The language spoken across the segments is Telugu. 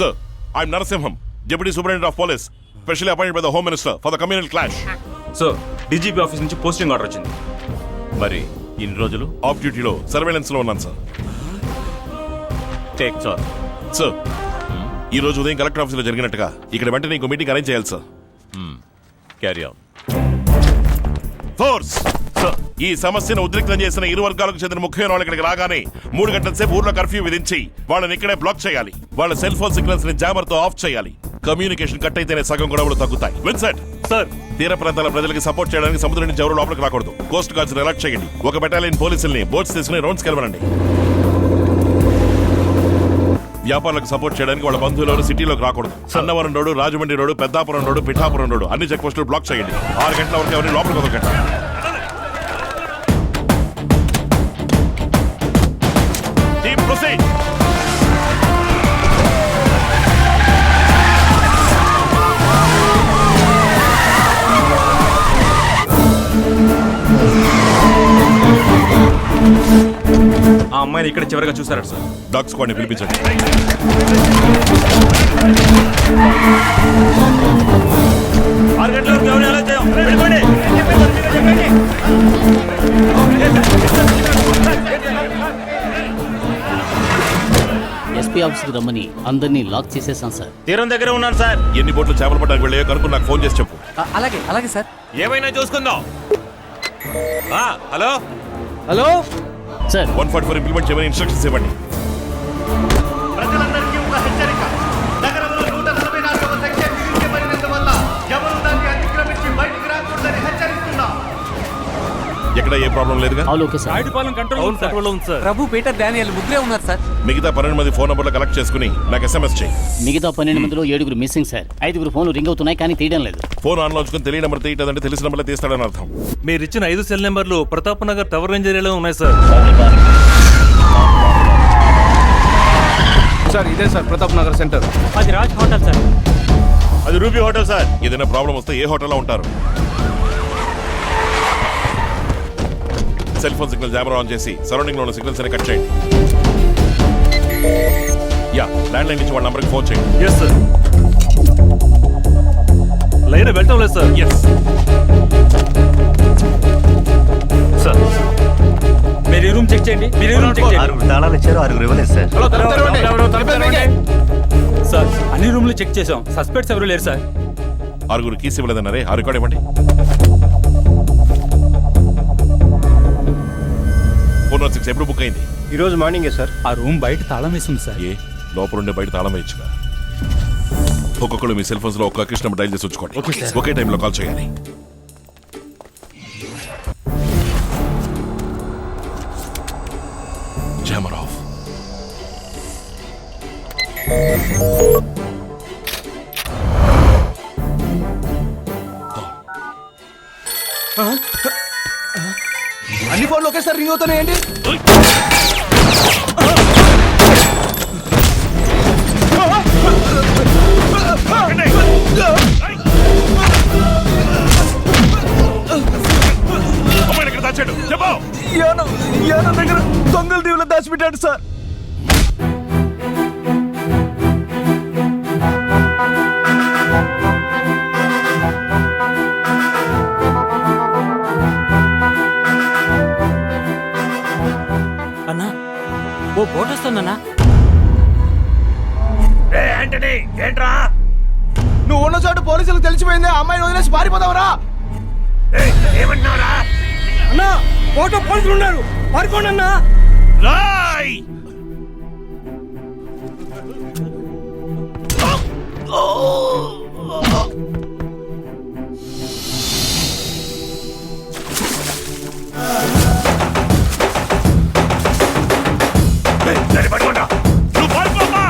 Sir, I'm Narasimham, Deputy Superintendent of Police, specially appointed by the Home Minister for the communal clash. Sir DGP office నుంచి పోస్టింగ్ ఆర్డర్ వచ్చింది. మరి ఇన్ని రోజులు ఆఫ్ డ్యూటీలో సర్వేలెన్స్ లో ఉన్నాను సార్. Take sir. సార్, ఈ రోజు ఉదయం కలెక్టర్ ఆఫీసులో జరిగినట్టుగా ఇక్కడ వెంటనే ఇంకో మీటింగ్ అరేంజ్ చేయాలి sir. Carry on. Force sir, ఈ సమస్యను ఉద్రిక్తం చేసిన ఇరు వర్గాలకు చెందిన ముఖ్యమైన వాళ్ళు ఇక్కడికి రాగానే 3 గంటల సేపు ఊర్లో కర్ఫ్యూ విధించి వాళ్ళని ఇక్కడే బ్లాక్ చేయాలి. వాళ్ళ సెల్ ఫోన్ సిగ్నల్స్ ని జామర్ తో ఆఫ్ చేయాలి. కమ్యూనికేషన్ కట్ అయితేనే సగం గొడవలు తగ్గుతాయి. Vincent sir. తీర ప్రాంతాల ప్రజలకు సపోర్ట్ చేయడానికి సముద్రం నుంచి ఎవరు లోపలికి రాకూడదు. కోస్ట్ గార్డ్స్ అలర్ట్ చేయండి. ఒక బెటాలియన్ పోలీసుల్ని బోట్స్ తీసుకుని రౌండ్స్ కెలవనండి. వ్యాపారులకు సపోర్ట్ చేయడానికి వాళ్ళ బంధువులు సిటీలోకి రాకూడదు. Sannavaram road, Rajahmundry road, Peddapuram road, Pithapuram road అన్ని చెక్ పోస్టులు బ్లాక్ చేయండి. 6 గంటల వరకు ఎవరిని లోపలికి వదలకండి. ఆ అమ్మాయిని ఇక్కడ చివరిగా చూసారట సార్. డాగ్ స్క్వాడ్ని పిలిపించండి. ఎస్పీ ఆఫీస్కి రమ్మని అందరినీ లాక్ చేసేసాం సార్. తీరం దగ్గర ఉన్నాను సార్. ఎన్ని బోట్లు చేపలు పట్టడానికి వెళ్ళాయో కనుక్కుని నాకు ఫోన్ చేసి చెప్పు. అలాగే సార్. ఏమైనా చూసుకుందాం. Hello hello sir. 144 ఇంప్లిమెంట్ చేయమని ఇన్స్ట్రక్షన్స్ ఇవ్వండి. ప్రజలందరికీ ఒక హెచ్చరిక. నగరంలో 144వ సెక్షన్ విధించబడినందువల్ల ఎవరు దాన్ని అతిక్రమించి బయటికి రాకూడదని హెచ్చరిస్తున్నాం. ఎక్కడ ఏ ప్రాబ్లం లేదుగా? ప్రభు, పీటర్, డానియల్ ముగ్గురే ఉన్నారు సార్. మిగతా 12 మంది ఫోన్ నంబర్లు కలెక్ట్ చేసుకుని నాకు SMS చేయి. మిగతా 12 మందిలో 7 మిస్సింగ్ సార్. 5 ఫోన్లు రింగ్ అవుతున్నాయి కానీ తీయడం లేదు. ఫోన్ ఆన్ లో ఉంచుకుని తెలియని నెంబర్ తీయటంటే తెలిసిన నెంబర్లో తీస్తాడని అర్థం. మీరు ఇచ్చిన 5 సెల్ నెంబర్లు ప్రతాప్ నగర్ టవర్ రేంజ్ ఏరియాలో ఉన్నాయి సార్. సార్ ఇదే సార్ ప్రతాప్ నగర్ సెంటర్. అది రాజ్ హోటల్ సార్. అది రూబీ హోటల్ సార్. ఏదైనా ప్రాబ్లం వస్తే ఏ హోటల్లో ఉంటారు? Cell phone signal jammer on చేసి సరౌండింగ్ లో ఉన్న సిగ్నల్స్ అన్ని కట్ చేయండి. యా, ల్యాండ్ లైన్ నుంచి వాళ్ళ నంబర్కి ఫోన్ చేయండి. Yes sir. లైన్ వెళ్ళటం లేదు సార్. Yes sir. మీరు రూమ్ చెక్ చేయండి. తాళాలు ఇచ్చారు, 6 ఇవ్వలేదు సార్. సార్ అన్ని రూమ్లు చెక్ చేసాం. సస్పెక్ట్స్ ఎవరు లేరు సార్. 6 కీస్ ఇవ్వలేదన్నారే, ఆ రికార్డ్ ఇవ్వండి. 406 ఎప్పుడు బుక్ అయింది? ఈ రోజు మార్నింగే సార్. ఆ రూమ్ బయట తాళం వేసింది సార్. ఏ లోపల ఉండే బయట తాళం వేయచ్చుగా. ఒక్కొక్కరు మీ సెల్ ఫోన్స్ లో ఒక్క కృష్ణ డైల్ చేసి ఉంచుకోండి. ఒకే టైంలో కాల్ చేయాలి. Jammer of. అన్ని ఫోన్లు ఒకేసారి రింగ్ అవుతున్నాయండి. యానం దగ్గర దొంగల దీవులో దాచిపెట్టాడు సార్. అన్నా, ఓ బోట్ వస్తుందన్నా. ఏంట్రా నువ్వు ఉన్న చోటు పోలీసులకు తెలిసిపోయింది. ఆ అమ్మాయిని వదిలేసి పారిపోతావరా? ఏమన్నారా? అన్నా, బోట్లో పోలీసులు ఉన్నారు, పారిపోండి అన్నా. రాయ్ పడుకోండా. నువ్వు పారిపోమ్మా.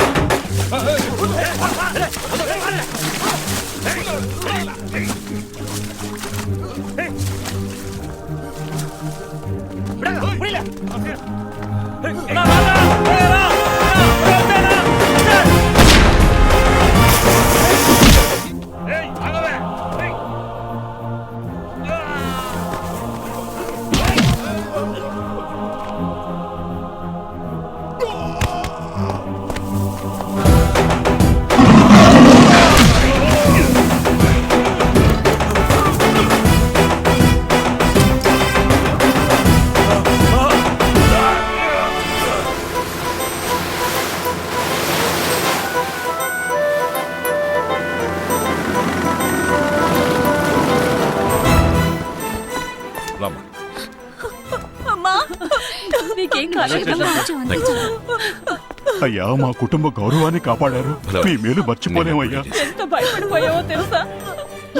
అయ్యా మా కుటుంబ గౌరవాన్ని కాపాడారు మీ మేలు మర్చిపోలేమయ్యా. ఎంత భయపడిపోయావో తెలుసా?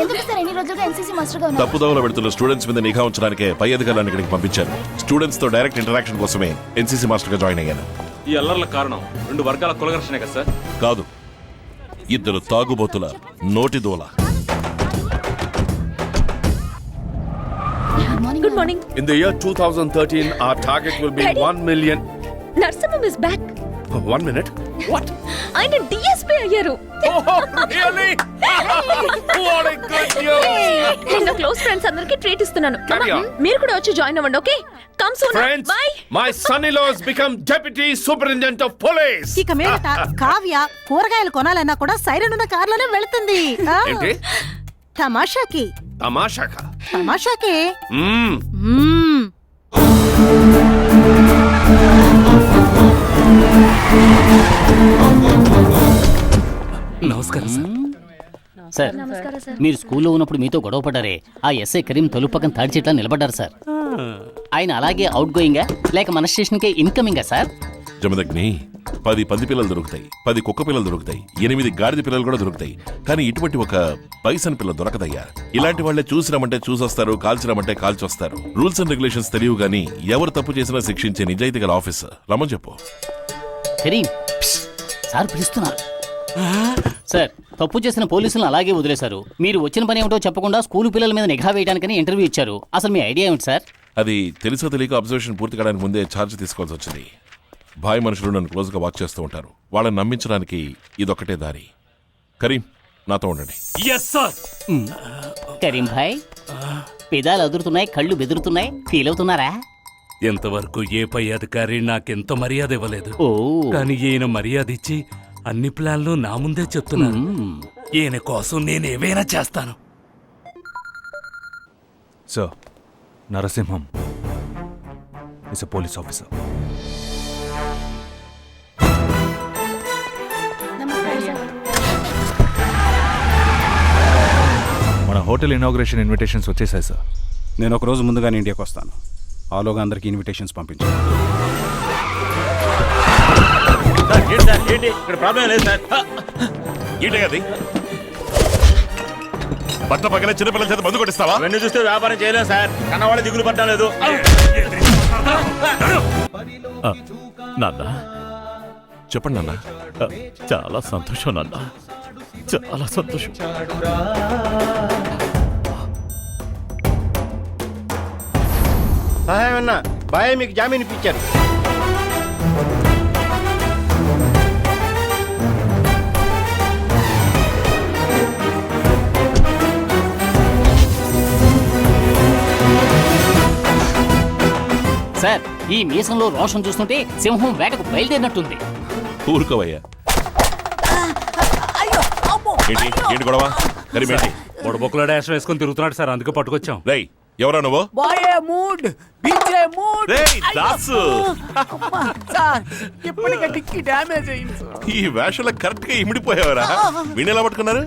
ఎందుకు సార్ ఎన్ని రోజులుగా ఎన్సీసీ మాస్టర్ గా ఉన్నారు? తప్పుదోవలో పెడుతున్న స్టూడెంట్స్ మీద నిఘా ఉంచడానికే పై అధికారులను ఇక్కడికి పంపించాను. స్టూడెంట్స్ తో డైరెక్ట్ ఇంటరాక్షన్ కోసమే ఎన్సీసీ మాస్టర్ గా జాయిన్ అయ్యాను. ఈ అల్లర్లకు కారణం 2 వర్గాల కులఘర్షణే కదా సార్? కాదు, 2 తాగుబోతుల నోటి దోల. Good morning. In the year 2013, our target will be Daddy. 1 million. Narsimham is back. 1 minute? What? ఆయన డిఎస్పీ అయ్యారు. Oh, really? What a good news! నేను క్లోజ్ ఫ్రెండ్స్ అందరికి ట్రీట్ ఇస్తున్నాను. Carry on. మీరు కూడా వచ్చి జాయిన్ అవ్వండి, okay? Come soon. Friends, by. my son-in-law has become deputy superintendent of police. ఇక మీదట కావ్య కూరగాయలు కొనాలన్నా కూడా సైరన్ ఉన్న కార్లోనే వెళ్తుంది. ఏంటి? తమాషాకి తమాషాకా? తమాషాకి మ్మ్. మ్మ్. నమస్కారం సార్. సార్ మీరు స్కూల్లో ఉన్నప్పుడు మీతో గొడవ పడ్డారే, ఆ ఎస్ఐ కరీం తలుపు పక్కన తాడి చెట్లా నిలబడ్డారు సార్. ఆయన అలాగే అవుట్ గోయింగా లేక మన స్టేషన్కే ఇన్కమింగా సార్? జమదగ్ని 10 పంది పిల్లలు దొరుకుతాయి, 10 కుక్క పిల్లలు దొరుకుతాయి, 8 గాడిద పిల్లలు కూడా దొరుకుతాయి. కానీ ఇటువంటి ఒక బైసన్ పిల్ల దొరకదయ్యా. ఇలాంటి వాళ్ళే చూసినామంటే చూసొస్తారు, కాల్చినామంటే కాల్చొస్తారు. రూల్స్ అండ్ రెగ్యులేషన్స్ తెలియవు గానీ ఎవరు తప్పు చేసినా శిక్షించే నిజాయితీ గల ఆఫీసర్. రమ్మని చెప్పు. కరీం సార్ పిలుస్తున్నారు. సార్ తప్పు చేసిన పోలీసులను అలాగే వదిలేశారు. మీరు వచ్చిన పని ఏమిటో చెప్పకుండా స్కూల్ పిల్లల మీద నిఘా వేయడానికని ఇంటర్వ్యూ ఇచ్చారు. అసలు మీ ఐడియా ఏమిటి సార్? అది తెలుసో తెలియక అబ్జర్వేషన్ పూర్తి కావడానికి ముందే ఛార్జ్ తీసుకోవాల్సి వచ్చింది. భాయ్ మనుషులు నన్ను క్లోజ్గా వాచ్ చేస్తూ ఉంటారు. వాళ్ళని నమ్మించడానికి ఇదొక్కటే దారి. కరీం నాతో ఉండండి. Yes sir. కరీం భాయ్ పెదాలు అదురుతున్నాయి, కళ్ళు బెదురుతున్నాయి, ఫీల్ అవుతున్నారా? ఎంతవరకు ఏ పై అధికారి నాకెంత మర్యాద ఇవ్వలేదు. ఓ కానీ ఈయన మర్యాద ఇచ్చి అన్ని ప్లాన్లు నా ముందే చెప్తున్నాను. ఈయన కోసం నేను ఏవైనా చేస్తాను. Sir Narasimham is a police officer. మన హోటల్ ఇనాగ్రేషన్ ఇన్విటేషన్స్ వచ్చేసాయి సార్. నేను ఒక రోజు ముందుగానే ఇండియాకి వస్తాను. ఆలోగా అందరికి ఇన్విటేషన్స్ పంపించాను. ఇక్కడ ప్రాబ్లం లేదు సార్. ఏంటి అది? బట్ట పక్కన చిన్నపిల్లల చేత మందు కొట్టిస్తావా? అవన్నీ చూస్తే వ్యాపారం చేయలేం సార్. కన్నవాళ్ళ దిగులు పట్టడం లేదు. నాన్న, చెప్పండి నాన్న. చాలా సంతోషం నాన్న, చాలా సంతోషం. సహాయం అన్నా బాయ్ మీకు జామీన్ ఇప్పించారు. సార్ ఈ మీసంలో రోషం చూస్తుంటే సింహం వేటకు బయలుదేరినట్టుంది. ఊరుకోవయ్యా. ఏంటి ఏంటి గొడవ? కరీం ఏంటి? బొడబొక్కలో డాష్ వేసుకొని తిరుగుతున్నాడు సార్, అందుకే పట్టుకొచ్చాం. రేయ్ ఎవరా నువ్వు? బాయే మూడ్ బీచే మూడ్. రేయ్ దాసు, సార్ ఇప్పటికే డిక్కి డ్యామేజ్ అయింది సార్. ఈ వేషంలో కరెక్ట్ గా ఇమిడిపోయావరా? వీణ్ ఎలా పట్టుకున్నారు?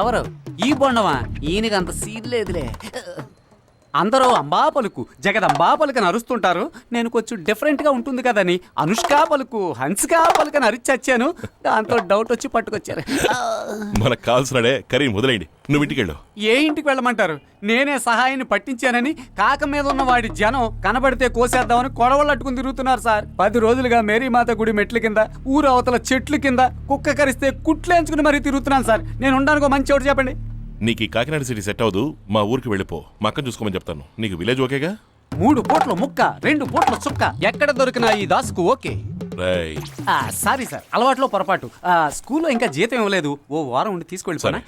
ఎవరు ఈ బొండమా? ఈయనకి అంత సీన్ లేదులే. అందరూ అంబా పలుకు జగదంబా పలుకు అని అరుస్తుంటారు. నేను కొంచెం డిఫరెంట్ గా ఉంటుంది కదని అనుష్కా పలుకు హన్స్కా పలుకు అని అరిచచ్చాను. దాంతో డౌట్ వచ్చి పట్టుకొచ్చారు. మనకు కావాల్సినడే. కరీం వదిలేయండి, నువ్వు ఇంటికి వెళ్ళు. ఏ ఇంటికి వెళ్ళమంటారు? నేనే సహాయాన్ని పట్టించానని కాక మీద ఉన్న వాడి జనం కనబడితే కోసేద్దామని కొడవళ్ళు అట్టుకుని తిరుగుతున్నారు సార్. 10 రోజులుగా మేరీమాత గుడి మెట్ల కింద, ఊరు అవతల చెట్ల కింద కుక్క కరిస్తే కుట్లేంచుకుని మరీ తిరుగుతున్నాను సార్. నేను ఉండడానికి మంచి చోటు చెప్పండి. నీకు ఈ కాకినాడ సిటీ సెట్ అవ్వదు. మా ఊరికి వెళ్ళిపో. మా అక్కని చూసుకోమని చెప్తాను. నీకు విలేజ్ ఓకేగా? 3 పూట్ల ముక్క 2 పూట్ల చుక్క ఎక్కడ దొరికినా ఈ దాసుకు ఓకే. రేయ్ సారీ సార్, అలవాట్లో పొరపాటు. స్కూల్లో ఇంకా జీతం ఇవ్వలేదు, ఓ వారం ఉండి తీసుకెళ్ళిపోనా.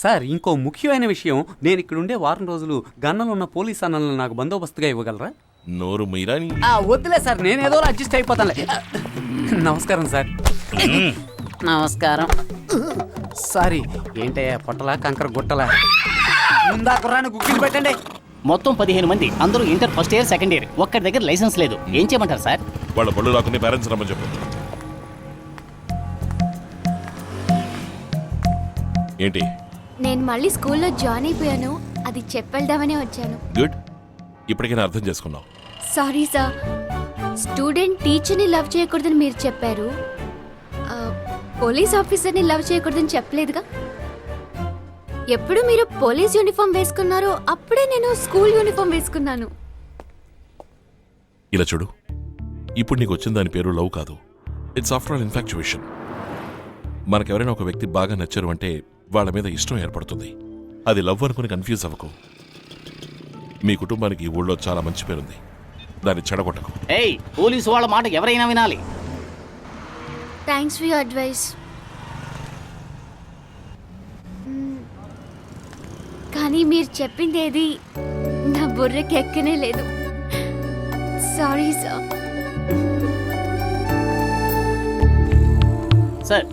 సార్ ఇంకో ముఖ్యమైన విషయం, నేను ఇక్కడ ఉండే వారం రోజులు గన్నలు ఉన్న పోలీస్ అన్నలను నాకు బందోబస్తుగా ఇవ్వగలరా? నోరు మీరాని. వద్దులే సార్, నేను ఏదో అడ్జస్ట్ అయిపోతానులే. నమస్కారం సార్. నమస్కారం. సారీ ఏంటయ్యా పొట్టలా కంకర గుట్టలా? ముందా కుర్రాన్ని గుక్కిలు పెట్టండి. మొత్తం 15 మంది, అందరూ inter first year second year. ఒక్కడి దగ్గర లైసెన్స్ లేదు. ఏం చేయమంటారు సార్? వాళ్ళ బళ్ళు రాకుండా పేరెంట్స్ రమ్మని చెప్పు. ఏంటి? నేను మళ్ళీ స్కూల్లో జాయిన్ అయిపోయాను, అది చెప్పేద్దామనే వచ్చాను. గుడ్, ఇప్పటికైనా అర్థం చేసుకున్నావు. సారీ సార్, స్టూడెంట్ టీచర్ని లవ్ చేయకూడదని మీరు చెప్పారు, పోలీస్ ఆఫీసర్ని లవ్ చేయకూడదని చెప్పలేదుగా. ఎప్పుడు మీరు పోలీస్ యూనిఫామ్ వేసుకున్నారో అప్పుడే నేను స్కూల్ యూనిఫామ్ వేసుకున్నాను. ఇలా చూడు, ఇప్పుడు నీకు వచ్చిన దాని పేరు లవ్ కాదు, ఇట్స్ ఆఫ్టర్ ఆల్ ఇన్ఫాక్చుయేషన్. మనకెవరైనా ఒక వ్యక్తి బాగా నచ్చారు అంటే వాళ్ళ మీద ఇష్టం ఏర్పడుతుంది. అది లవ్ అనుకుని కన్ఫ్యూజ్ అవ్వకు. మీ కుటుంబానికి ఈ ఊళ్ళో చాలా మంచి పేరుంది, దాన్ని చెడగొట్టకు. ఏయ్, పోలీసు వాళ్ళ మాట ఎవరైనా వినాలి. Thanks for your advice. కానీ మీరు చెప్పింది ఏది నా బుర్రకి ఎక్కనే లేదు. Sorry sir. సార్,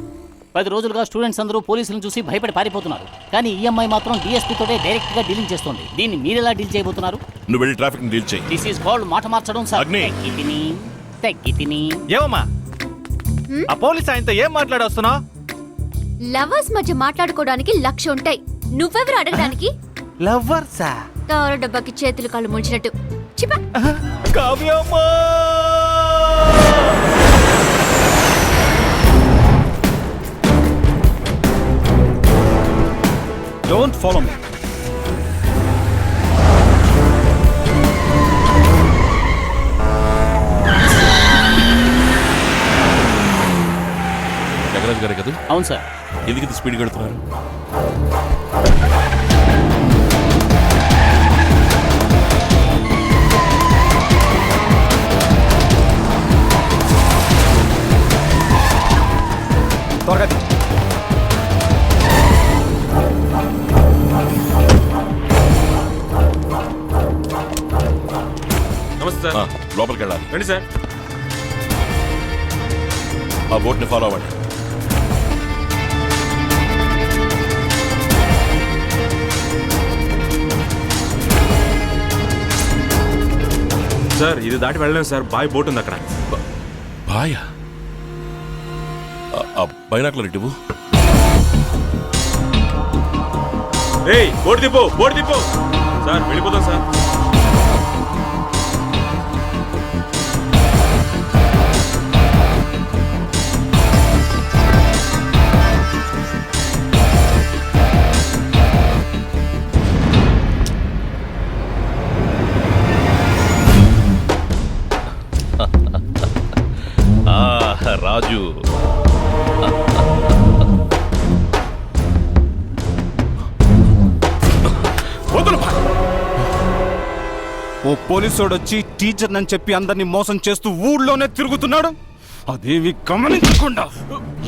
10 రోజులుగా స్టూడెంట్స్ అందరూ పోలీసులను చూసి భయపడి పారిపోతున్నారు. కానీ ఈ అమ్మాయి మాత్రం డిఎస్పీ తోటే డైరెక్ట్ గా డీలింగ్ చేస్తుంది. దీన్ని మీరు ఎలా డీల్ చేయబోతున్నారు? నువ్వు వెళ్ళి ట్రాఫిక్ డీల్ చేయి. దిస్ ఈస్ కాల్డ్ మాట మార్చడం సార్. అగ్ని. తగ్గితిని. ఏమమ్మా ఆ పోలీస్ ఆయనతో ఏం మాట్లాడొస్తున్నావు? లవర్స్ మధ్య మాట్లాడుకోవడానికి 1,00,000 ఉంటాయి. నువ్వెవరు అడగడానికి? లవ్వర్సా? తార డబ్బాకి చేతులు కాళ్ళు ముడిచినట్టు. చిపా. కావ్యమ్మా! Don't follow me. జగరాజ్ గారే కదా? అవును సార్. ఎందుకు ఇంత స్పీడ్ కడుతున్నారు? త్వరగా ది. నమస్తే ఆ, లోపలికి వెళ్ళాలి. రండి సార్. ఆ బోట్ని ఫాలో అవ్వండి. సార్, ఇది దాటి వెళ్ళలేము సార్. బాయ్ బోట్ ఉంది అక్కడ. బాయా? ఆ బైనాకులర్ ఇటు. ఏయ్, బోట్ దిప్పు, బోట్ దిప్పు. సార్, వెళ్ళిపోతాం సార్. రాజు, ఓ పోలీసోడు వచ్చి టీచర్ అని చెప్పి అందరినీ మోసం చేస్తూ ఊళ్ళోనే తిరుగుతున్నాడు. అదేవి గమనించకుండా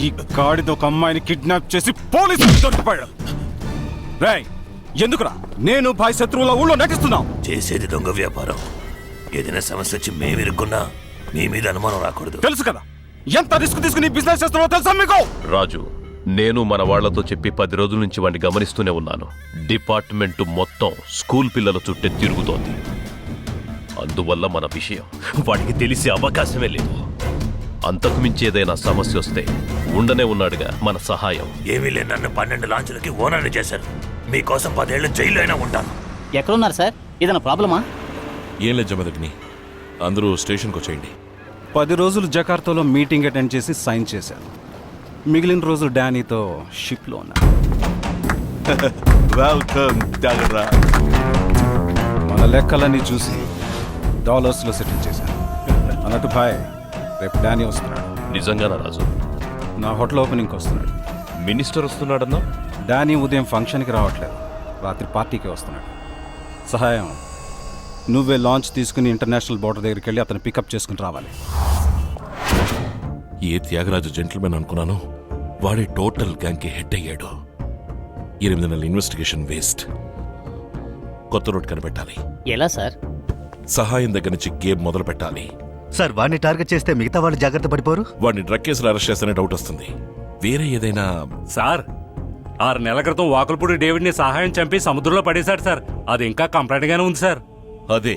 ఈ గాడిద ఒక అమ్మాయిని కిడ్నాప్ చేసి పోలీసులు దొరికిపోయాడు. రేయ్, ఎందుకురా నేను భాయ్ శత్రువుల ఊళ్ళో నటిస్తున్నావు? చేసేది దొంగ వ్యాపారం. ఏదైనా సమస్య వచ్చి మేమిరుక్కున్నా మీ మీద అనుమానం రాకూడదు. తెలుసు కదా ఎంత రిస్క్ తీసుకుని బిజినెస్ చేస్తున్నావో తెలుసా మీకు? రాజు, నేను మన వాళ్లతో చెప్పి 10 రోజుల నుంచి వాడిని గమనిస్తూనే ఉన్నాను. డిపార్ట్మెంట్ మొత్తం స్కూల్ పిల్లల చుట్టే తిరుగుతోంది. అందువల్ల మన విషయం వాడికి తెలిసే అవకాశమే లేదు. అంతకు మించి ఏదైనా సమస్య వస్తే ఉండనే ఉన్నాడుగా మన సహాయం. ఏమీ లేదు, నన్ను 12 లాంచులకి ఓనర్ని చేశారు. మీకోసం 10 ఏళ్ళు జైల్లో అయినా ఉంటాను. ఎక్కడున్నారు సార్? ఏదైనా ప్రాబ్లమా? ఏం లేదు జమదగ్ని, అందరూ స్టేషన్కి వచ్చేయండి. 10 రోజులు జకార్తాలో మీటింగ్ అటెండ్ చేసి సైన్ చేశాను. మిగిలిన రోజు డానీతో షిప్లో ఉన్నా. వెల్కమ్ డాగరా. మన లెక్కలన్నీ చూసి డాలర్స్లో సెటిల్ చేశాను. అన్నట్టు భాయ్, రేపు డానీ వస్తున్నాడు. నిజంగానా రాజు? నా హోటల్ ఓపెనింగ్కి వస్తున్నాడు. మినిస్టర్ వస్తున్నాడన్నా? డానీ ఉదయం ఫంక్షన్కి రావట్లేదు, రాత్రి పార్టీకి వస్తున్నాడు. సహాయం నువ్వే లాంచ్ తీసుకుని ఇంటర్నేషనల్ బోర్డర్ దగ్గరికి వెళ్ళి అతను పికప్ చేసుకుని రావాలి. ఏ త్యాగరాజు జెంటిల్మెన్ అనుకున్నాను, వాడే టోటల్ గ్యాంగ్కి హెడ్ అయ్యాడు. 8 నెలల ఇన్వెస్టిగేషన్ వేస్ట్. కొత్త రూట్ కనిపెట్టాలి. ఎలా సార్? సహాయం దగ్గర నుంచి గేమ్ మొదలు పెట్టాలి. సార్, వాడిని టార్గెట్ చేస్తే మిగతా వాళ్ళు జాగ్రత్త పడిపోరు. వాడిని డ్రగ్ కేసులు అరెస్ట్ చేస్తేనే డౌట్ వస్తుంది. వేరే ఏదైనా? సార్, 6 నెలల క్రితం వాకులపూడి డేవిడ్ని సహాయం చంపి సముద్రంలో పడేశాడు సార్. అది ఇంకా కంప్లైంట్ గానే ఉంది సార్. అదే